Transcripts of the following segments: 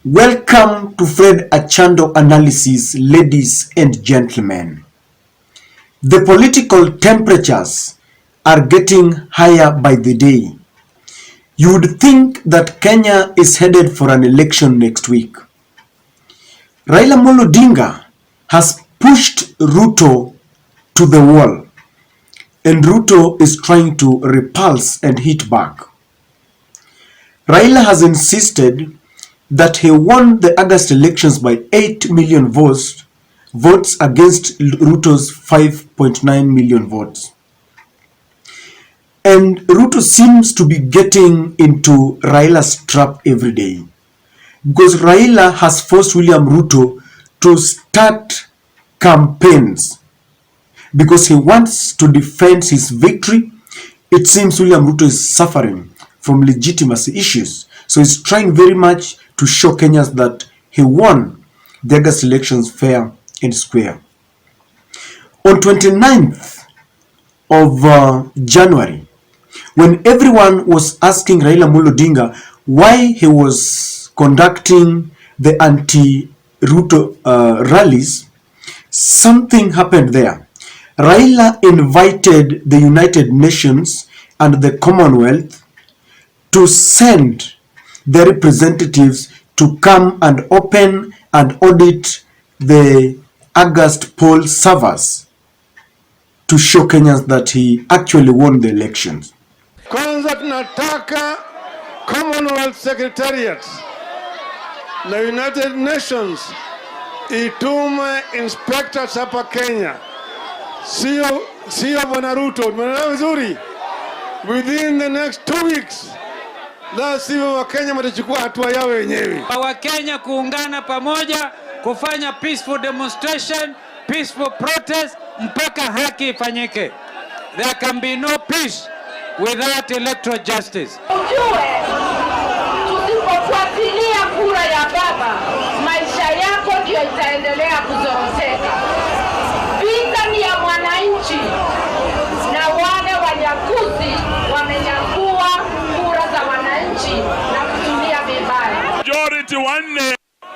Welcome to Fred Achando Analysis, ladies and gentlemen. The political temperatures are getting higher by the day. You would think that Kenya is headed for an election next week. Raila Odinga has pushed Ruto to the wall, and Ruto is trying to repulse and hit back. Raila has insisted that he won the August elections by 8 million votes against Ruto's 5.9 million votes. And Ruto seems to be getting into Raila's trap every day, because Raila has forced William Ruto to start campaigns because he wants to defend his victory. It seems William Ruto is suffering from legitimacy issues, so he's trying very much to show Kenyans that he won the August elections fair and square. On 29th of January, when everyone was asking Raila Odinga why he was conducting the anti-Ruto rallies, something happened there. Raila invited the United Nations and the Commonwealth to send their representatives to come and open and audit the August poll servers to show Kenyans that he actually won the elections. Kwanza tunataka Commonwealth Secretariat na United Nations itume inspectors hapa Kenya. Sio Bwana Ruto, tumeelewana vizuri? Within the next 2 weeks, la sivyo Wakenya watachukua hatua yao wenyewe. Wakenya kuungana pamoja kufanya peaceful demonstration, peaceful protest mpaka haki ifanyike. There can be no peace without electoral justice. Ujue, tusipofuatilia kura ya baba, maisha yako ndio itaendelea kuzoroteka. Vita ni ya mwananchi, na wale wanyakuzi wamenyakua kura za wananchi na kutumia vibaya. Majority wanne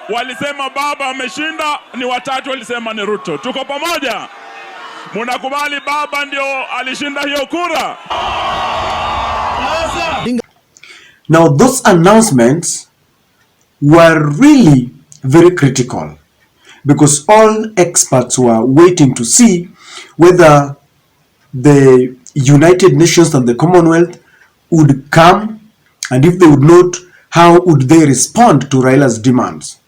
walisema baba ameshinda, ni watatu walisema ni Ruto. Tuko pamoja? Munakubali baba ndio alishinda hiyo kura? Now those announcements were really very critical, because all experts were waiting to see whether the United Nations and the Commonwealth would come, and if they would not, how would they respond to Raila's demands.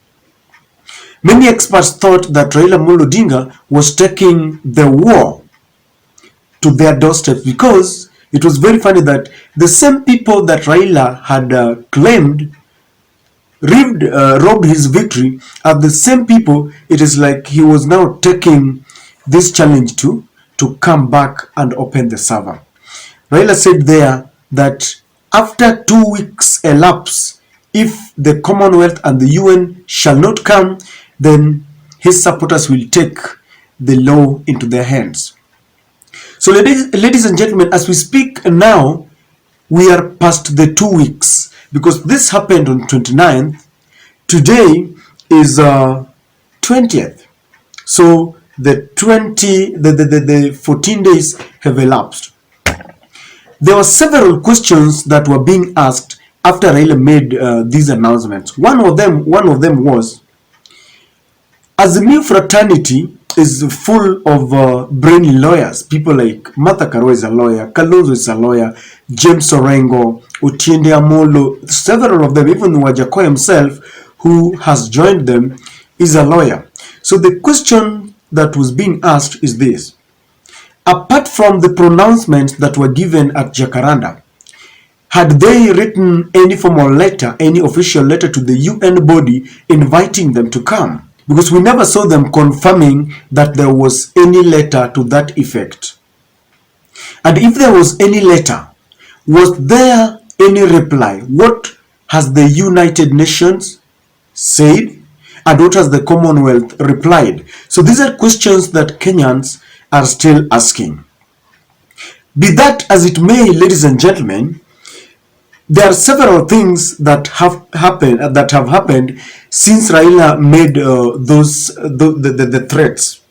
Many experts thought that Raila Odinga was taking the war to their doorstep, because it was very funny that the same people that Raila had claimed robbed his victory are the same people. It is like he was now taking this challenge to come back and open the server. Raila said there that after 2 weeks elapse, if the Commonwealth and the UN shall not come, then his supporters will take the law into their hands. So ladies and gentlemen, as we speak now, we are past the 2 weeks, because this happened on 29th. Today is 20th. So the 14 days have elapsed. There were several questions that were being asked after Raila made these announcements. One of them was, as the new fraternity is full of brainy lawyers, people like Martha Karua is a lawyer, Kalonzo is a lawyer, James Orengo, Otiende Amolo, several of them, even Wajackoya himself, who has joined them, is a lawyer. So the question that was being asked is this: apart from the pronouncements that were given at Jacaranda, had they written any formal letter, any official letter to the UN body inviting them to come? Because we never saw them confirming that there was any letter to that effect. And if there was any letter, was there any reply? What has the United Nations said, and what has the Commonwealth replied? So these are questions that Kenyans are still asking. Be that as it may, ladies and gentlemen, there are several things that have happened since Raila made the threats.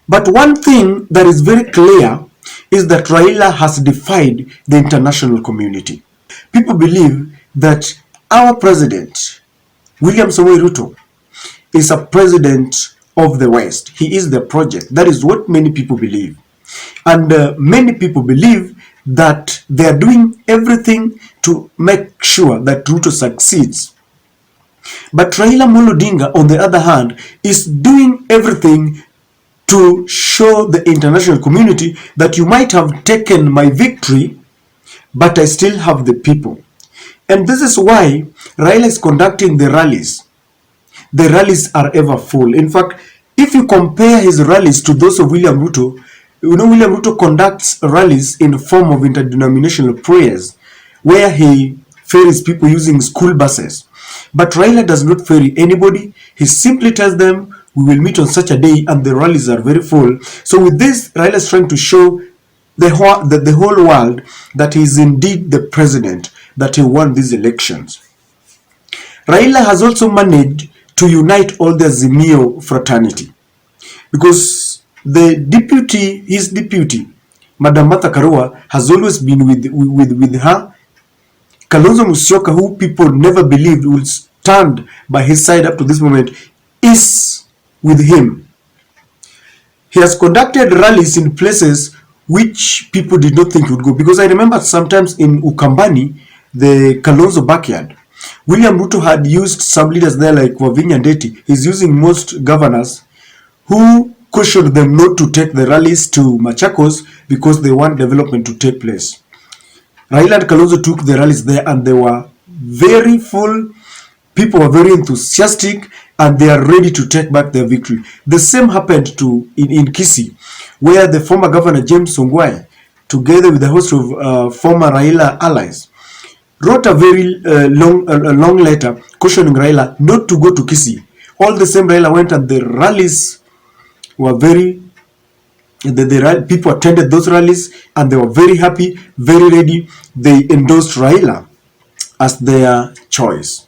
But one thing that is very clear is that Raila has defied the international community. People believe that our president, William Ruto, is a president of the West. He is the project. That is what many people believe. And many people believe that they are doing everything to make sure that Ruto succeeds. But Raila Odinga, on the other hand, is doing everything to show the international community that you might have taken my victory, but I still have the people. And this is why Raila is conducting the rallies. The rallies are ever full. In fact, if you compare his rallies to those of William Ruto, you know William Ruto conducts rallies in the form of interdenominational prayers, where he ferries people using school buses. But Raila does not ferry anybody. He simply tells them, we will meet on such a day, and the rallies are very full. So with this, Raila is trying to show the whole world that he is indeed the president, that he won these elections. Raila has also managed to unite all the Azimio fraternity, because his deputy, Madam Martha Karua, has always been with her. Kalonzo Musyoka, who people never believed would stand by his side up to this moment, is with him. He has conducted rallies in places which people did not think would go, because I remember sometimes in Ukambani, the Kalonzo backyard, William Ruto had used some leaders there like Wavinya Ndeti. He's using most governors who cautioned them not to take the rallies to Machakos because they want development to take place. Raila and Kalonzo took the rallies there, and they were very full. People were very enthusiastic, and they are ready to take back their victory. The same happened in Kisii, where the former governor James Ongwae, together with the host of former Raila allies, wrote a very long letter cautioning Raila not to go to Kisii. All the same, Raila went, and the rallies were people attended those rallies, and they were very happy, very ready. They endorsed Raila as their choice.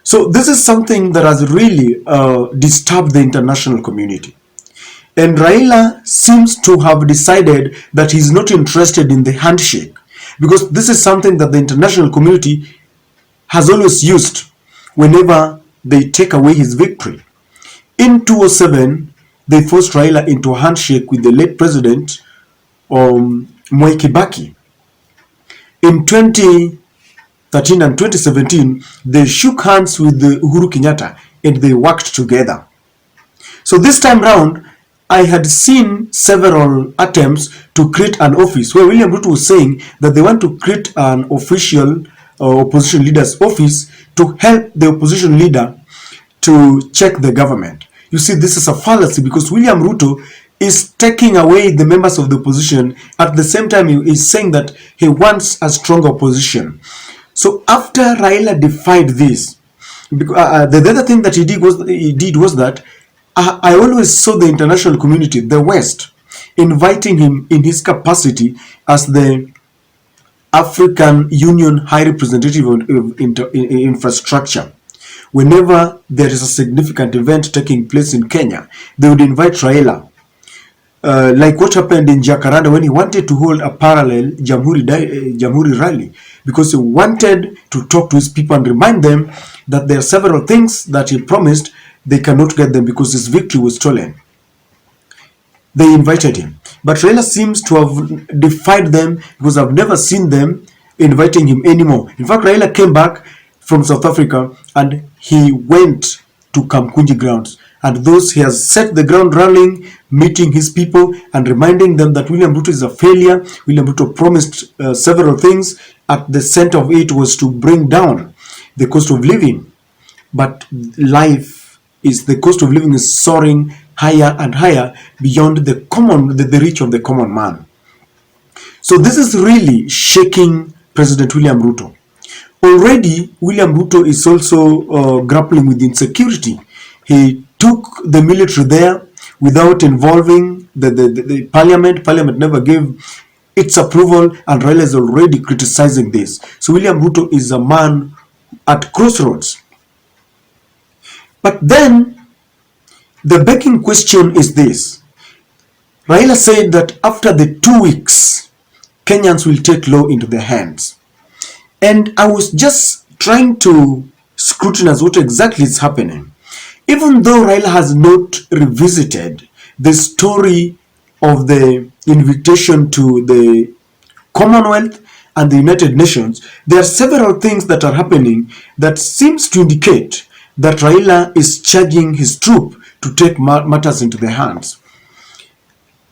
So this is something that has really disturbed the international community. And Raila seems to have decided that he's not interested in the handshake, because this is something that the international community has always used whenever they take away his victory. In 2007, they forced Raila into a handshake with the late president Mwai Kibaki. In 2013 and 2017, they shook hands with the Uhuru Kenyatta, and they worked together. So this time round, I had seen several attempts to create an office where William Ruto was saying that they want to create an official opposition leader's office to help the opposition leader to check the government. You see, this is a fallacy, because William Ruto is taking away the members of the opposition. At the same time, he is saying that he wants a strong opposition. So after Raila defied this, the other thing that he did was that I always saw the international community, the West, inviting him in his capacity as the African Union High Representative of Infrastructure. Whenever there is a significant event taking place in Kenya, they would invite Raila. Like what happened in Jacaranda when he wanted to hold a parallel Jamhuri rally, because he wanted to talk to his people and remind them that there are several things that he promised they cannot get them because his victory was stolen. They invited him. But Raila seems to have defied them, because I've never seen them inviting him anymore. In fact, Raila came back from South Africa and he went to Kamkunji grounds. And those he has set the ground running, meeting his people and reminding them that William Ruto is a failure. William Ruto promised several things. At the center of it was to bring down the cost of living. But the cost of living is soaring higher and higher beyond the reach of the common man. So this is really shaking President William Ruto. Already, William Ruto is also grappling with insecurity. He took the military there without involving the parliament. Parliament never gave its approval, and Raila is already criticizing this. So William Ruto is a man at crossroads. But then the begging question is this. Raila said that after the 2 weeks, Kenyans will take law into their hands. And I was just trying to scrutinize what exactly is happening. Even though Raila has not revisited the story of the invitation to the Commonwealth and the United Nations, there are several things that are happening that seems to indicate that Raila is charging his troop to take matters into their hands.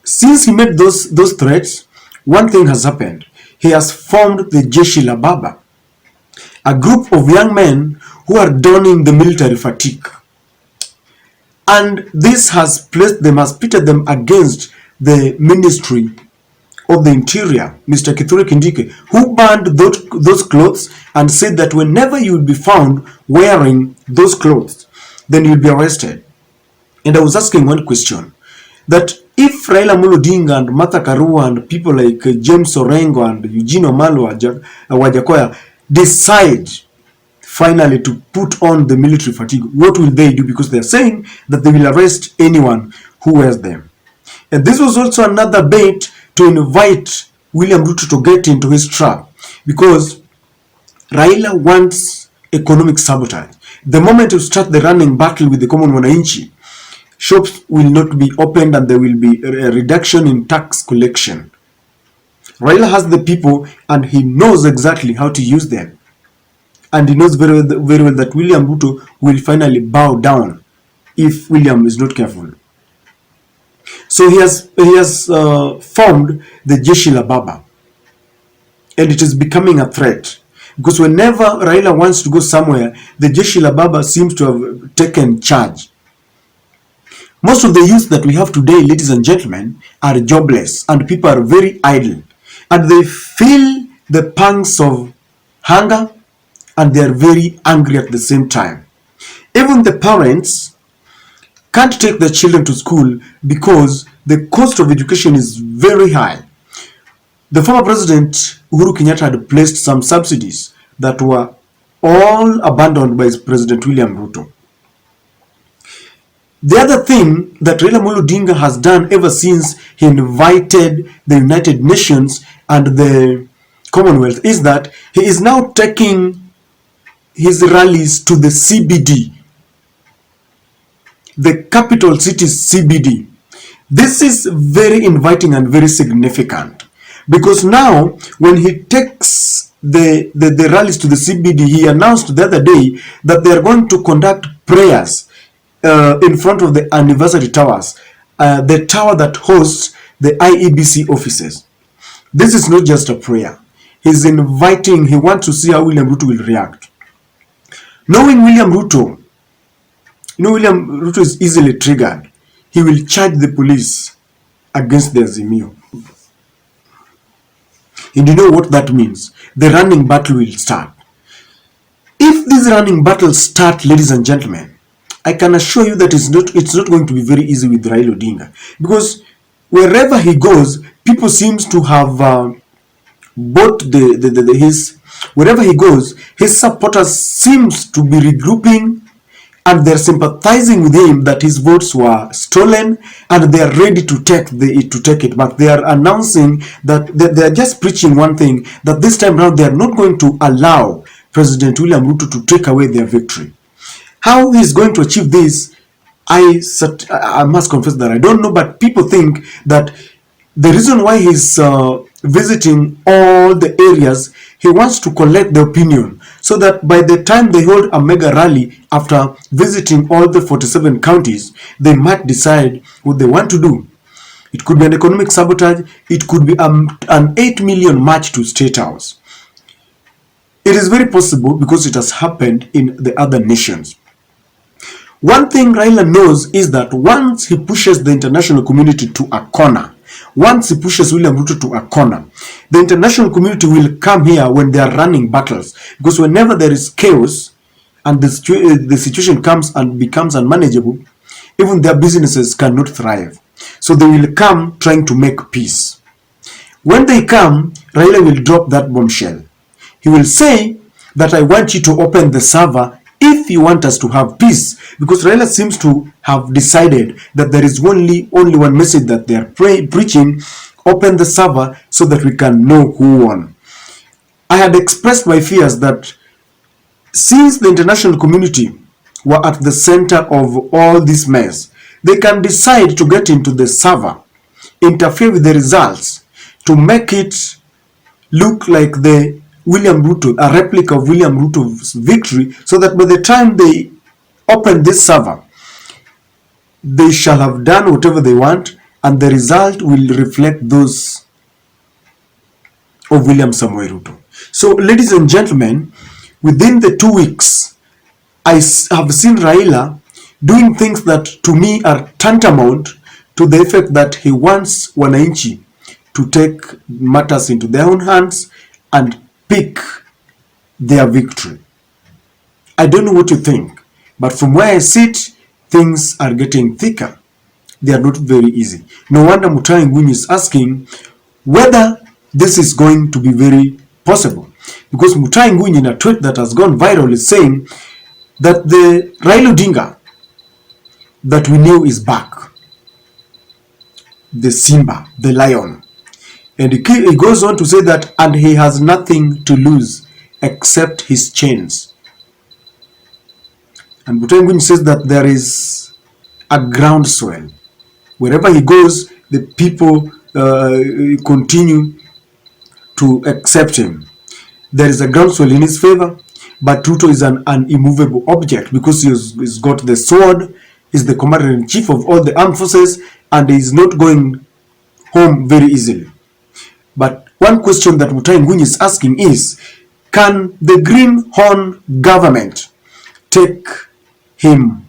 Since he made those threats, one thing has happened. He has formed the Jeshi la Baba, a group of young men who are donning the military fatigue. And this has pitted them against the Ministry of the Interior, Mr. Kithure Kindiki, who banned those clothes and said that whenever you will be found wearing those clothes, then you'll be arrested. And I was asking one question, that if Raila Odinga and Martha Karua and people like James Orengo and Eugene Wamalwa Wajakoya decide finally to put on the military fatigue, what will they do? Because they are saying that they will arrest anyone who wears them. And this was also another bait to invite William Ruto to get into his trap, because Raila wants economic sabotage. The moment you start the running battle with the common wananchi, shops will not be opened and there will be a reduction in tax collection. Raila has the people and he knows exactly how to use them. And he knows very well that William Ruto will finally bow down if William is not careful. So he has formed the Jeshi la Baba, and it is becoming a threat, because whenever Raila wants to go somewhere, the Jeshi la Baba seems to have taken charge. Most of the youth that we have today, ladies and gentlemen, are jobless, and people are very idle, and they feel the pangs of hunger, and they are very angry at the same time. Even the parents can't take their children to school because the cost of education is very high. The former president Uhuru Kenyatta had placed some subsidies that were all abandoned by President William Ruto. The other thing that Raila Odinga has done ever since he invited the United Nations and the Commonwealth is that he is now taking his rallies to the CBD, the capital city's CBD. This is very inviting and very significant, because now when he takes the rallies to the CBD, he announced the other day that they are going to conduct prayers in front of the anniversary towers, the tower that hosts the IEBC offices. This is not just a prayer. He's inviting, he wants to see how William Ruto will react. Knowing William Ruto, William Ruto is easily triggered. He will charge the police against the Azimio. And you know what that means? The running battle will start. If these running battles start, ladies and gentlemen, I can assure you that it's not going to be very easy with Raila Odinga, because wherever he goes, people seems to have bought wherever he goes, his supporters seems to be regrouping, and they're sympathizing with him that his votes were stolen, and they are ready to take it back. They are announcing that they are just preaching one thing, that this time around they are not going to allow President William Ruto to take away their victory. How he is going to achieve this, I must confess that I don't know, but people think that the reason why he's visiting all the areas, he wants to collect the opinion, so that by the time they hold a mega rally after visiting all the 47 counties, they might decide what they want to do. It could be an economic sabotage, it could be an 8 million march to State House. It is very possible, because it has happened in the other nations. One thing Raila knows is that once he pushes the international community to a corner, once he pushes William Ruto to a corner, the international community will come here when they are running battles. Because whenever there is chaos and the situation comes and becomes unmanageable, even their businesses cannot thrive. So they will come trying to make peace. When they come, Raila will drop that bombshell. He will say that I want you to open the server if you want us to have peace, because Raila seems to have decided that there is only one message that they are preaching: open the server so that we can know who won. I had expressed my fears that since the international community were at the center of all this mess, they can decide to get into the server, interfere with the results, to make it look like the William Ruto, a replica of William Ruto's victory, so that by the time they open this server, they shall have done whatever they want, and the result will reflect those of William Samoei Ruto. So, ladies and gentlemen, within the 2 weeks, I have seen Raila doing things that to me are tantamount to the effect that he wants wananchi to take matters into their own hands and pick their victory. I don't know what you think, but from where I sit, things are getting thicker. They are not very easy. No wonder Mutahi Ngunyi is asking whether this is going to be very possible, because Mutahi Ngunyi, in a tweet that has gone viral, is saying that the Raila Odinga that we knew is back, the Simba, the lion. And he goes on to say that, and he has nothing to lose except his chains. And Mutahi Ngunyi says that there is a groundswell. Wherever he goes, the people continue to accept him. There is a groundswell in his favor, but Ruto is an immovable object because he's got the sword, he's the commander-in-chief of all the armed forces, and he is not going home very easily. But one question that Mutahi Ngunyi is asking is, can the greenhorn government take him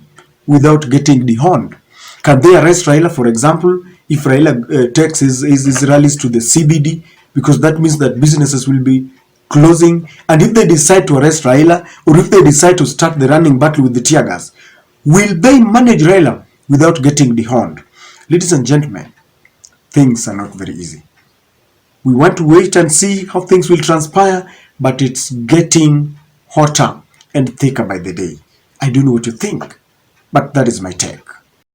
without getting dehorned? Can they arrest Raila, for example, if Raila takes his rallies to the CBD? Because that means that businesses will be closing. And if they decide to arrest Raila, or if they decide to start the running battle with the tear gas, will they manage Raila without getting dehorned? Ladies and gentlemen, things are not very easy. We want to wait and see how things will transpire, but it's getting hotter and thicker by the day. I don't know what you think, but that is my take.